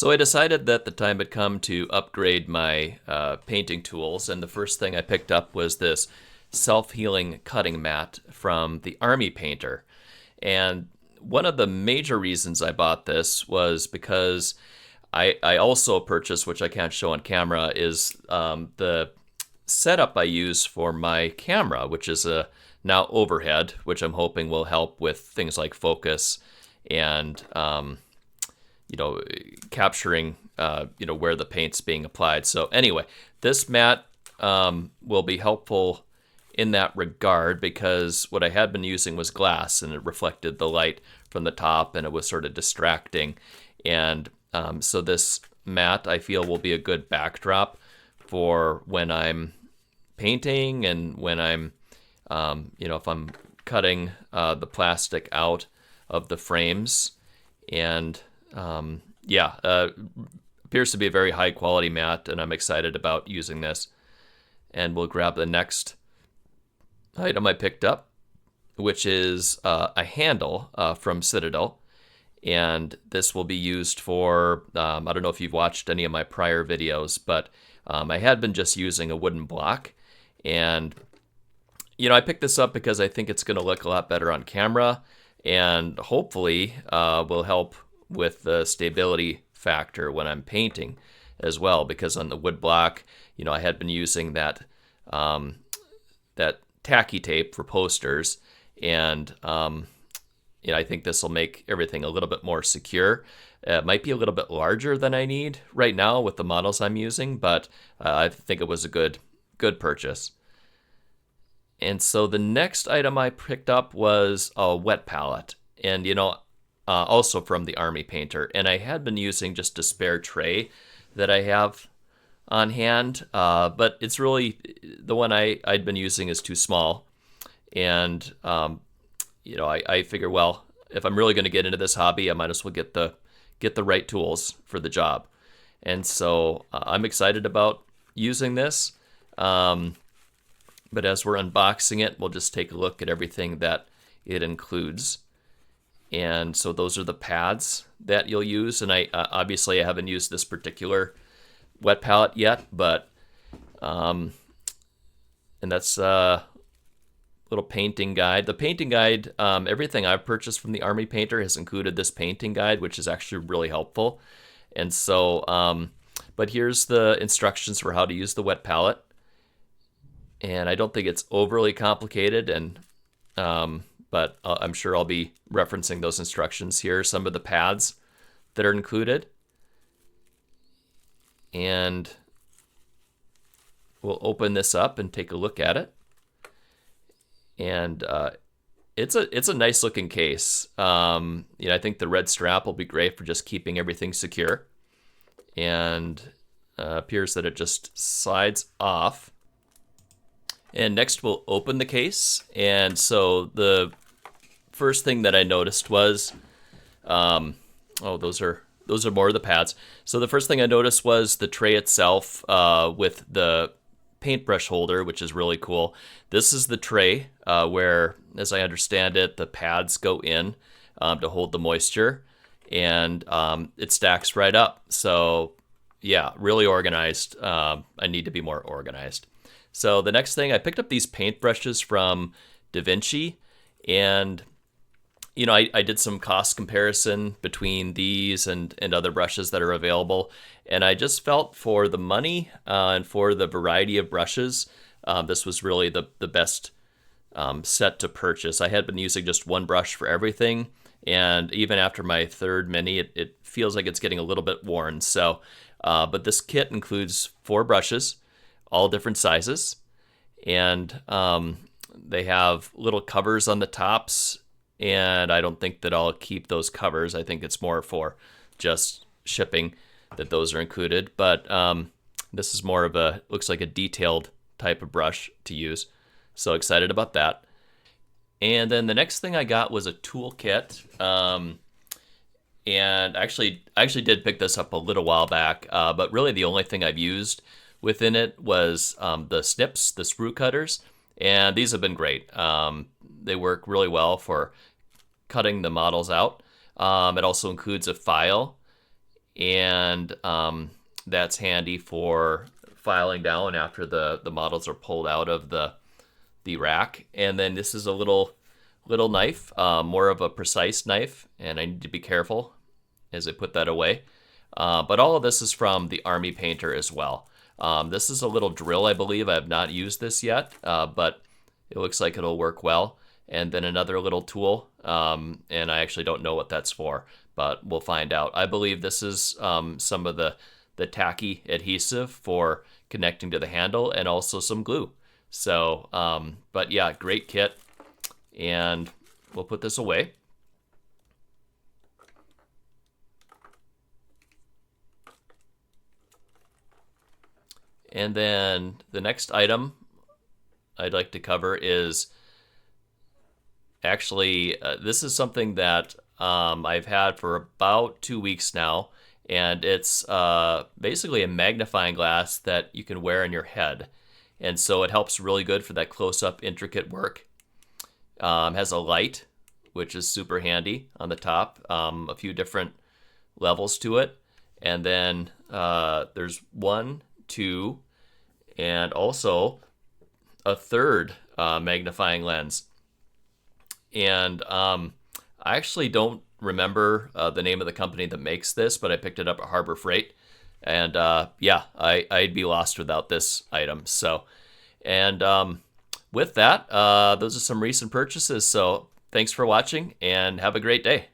So I decided that the time had come to upgrade my painting tools, and the first thing I picked up was this self-healing cutting mat from the Army Painter. And one of the major reasons I bought this was because I also purchased, which I can't show on camera, is the setup I use for my camera, which is a now overhead, which I'm hoping will help with things like focus and you know, capturing, where the paint's being applied. So anyway, this mat will be helpful in that regard because what I had been using was glass and it reflected the light from the top and it was sort of distracting. And so this mat I feel will be a good backdrop for when I'm painting and when I'm, if I'm cutting the plastic out of the frames. And appears to be a very high quality mat, and I'm excited about using this. And we'll grab the next item I picked up, which is a handle from Citadel. And this will be used for, I don't know if you've watched any of my prior videos, but I had been just using a wooden block. And, I picked this up because I think it's going to look a lot better on camera and hopefully will help with the stability factor when I'm painting as well, because on the wood block, I had been using that that tacky tape for posters, and I think this will make everything a little bit more secure. It might be a little bit larger than I need right now with the models I'm using, but I think it was a good purchase. And so the next item I picked up was a wet palette, and also from the Army Painter. And I had been using just a spare tray that I have on hand, but it's really, the one I'd been using is too small. And, I figure, well, if I'm really going to get into this hobby, I might as well get the right tools for the job. And so I'm excited about using this. But as we're unboxing it, we'll just take a look at everything that it includes. And so those are the pads that you'll use. And I obviously I haven't used this particular wet palette yet, but and that's a little painting guide. The painting guide, everything I've purchased from the Army Painter has included this painting guide, which is actually really helpful. And so, but here's the instructions for how to use the wet palette. And I don't think it's overly complicated, and but I'm sure I'll be referencing those instructions here. Some of the pads that are included. And we'll open this up and take a look at it. And it's a nice looking case. I think the red strap will be great for just keeping everything secure. And appears that it just slides off. And next we'll open the case. And so the first thing that I noticed was, those are more of the pads. So the first thing I noticed was the tray itself with the paintbrush holder, which is really cool. This is the tray where, as I understand it, the pads go in to hold the moisture, and it stacks right up. So yeah, really organized. I need to be more organized. So the next thing, I picked up these paintbrushes from Vinci, and I did some cost comparison between these and other brushes that are available, and I just felt for the money and for the variety of brushes, this was really the best set to purchase. I had been using just one brush for everything, and even after my third mini, it feels like it's getting a little bit worn. So, but this kit includes 4 brushes, all different sizes, and they have little covers on the tops, and I don't think that I'll keep those covers. I think it's more for just shipping that those are included, but this is more of looks like a detailed type of brush to use, so excited about that. And then the next thing I got was a toolkit, and I actually did pick this up a little while back, but really the only thing I've used within it was the snips, the sprue cutters, and these have been great. They work really well for cutting the models out. It also includes a file, and that's handy for filing down after the models are pulled out of the rack. And then this is a little knife, more of a precise knife, and I need to be careful as I put that away. But all of this is from the Army Painter as well. This is a little drill, I believe. I have not used this yet, but it looks like it'll work well. And then another little tool, and I actually don't know what that's for, but we'll find out. I believe this is some of the tacky adhesive for connecting to the handle, and also some glue. So, but yeah, great kit. And we'll put this away. And then the next item I'd like to cover is actually, this is something that I've had for about 2 weeks now, and it's basically a magnifying glass that you can wear on your head. And so it helps really good for that close-up intricate work. Has a light, which is super handy on the top, a few different levels to it. And then there's 1, 2, and also a third magnifying lens. And I actually don't remember the name of the company that makes this, but I picked it up at Harbor Freight. And yeah, I'd be lost without this item. So, and with that, those are some recent purchases. So thanks for watching, and have a great day.